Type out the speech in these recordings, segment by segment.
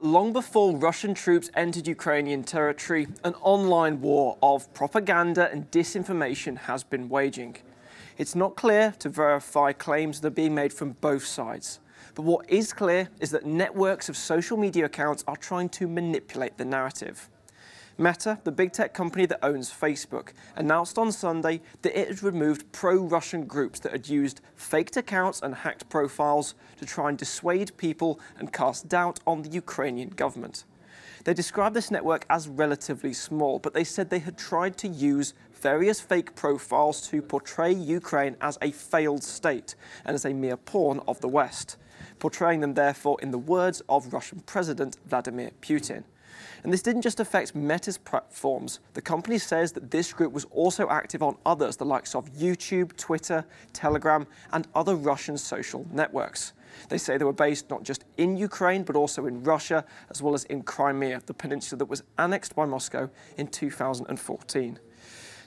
Long before Russian troops entered Ukrainian territory, an online war of propaganda and disinformation has been waging. It's not clear to verify claims that are being made from both sides. But what is clear is that networks of social media accounts are trying to manipulate the narrative. Meta, the big tech company that owns Facebook, announced on Sunday that it had removed pro-Russian groups that had used faked accounts and hacked profiles to try and dissuade people and cast doubt on the Ukrainian government. They described this network as relatively small, but they said they had tried to use various fake profiles to portray Ukraine as a failed state and as a mere pawn of the West, portraying them therefore in the words of Russian President Vladimir Putin. And this didn't just affect Meta's platforms. The company says that this group was also active on others, the likes of YouTube, Twitter, Telegram, and other Russian social networks. They say they were based not just in Ukraine, but also in Russia, as well as in Crimea, the peninsula that was annexed by Moscow in 2014.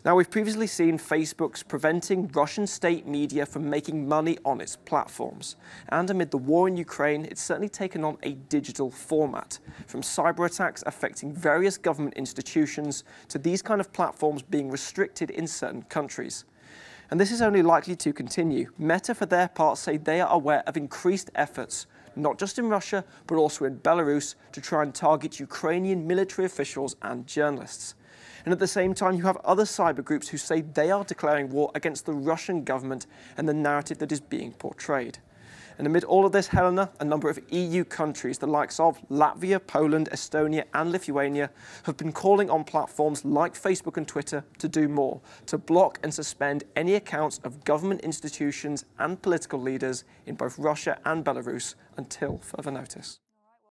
Now, we've previously seen Facebook's preventing Russian state media from making money on its platforms. And amid the war in Ukraine, it's certainly taken on a digital format, from cyber attacks affecting various government institutions to these kind of platforms being restricted in certain countries. And this is only likely to continue. Meta, for their part, say they are aware of increased efforts, not just in Russia, but also in Belarus, to try and target Ukrainian military officials and journalists. And at the same time, you have other cyber groups who say they are declaring war against the Russian government and the narrative that is being portrayed. And amid all of this, Helena, a number of EU countries, the likes of Latvia, Poland, Estonia and Lithuania, have been calling on platforms like Facebook and Twitter to do more, to block and suspend any accounts of government institutions and political leaders in both Russia and Belarus until further notice.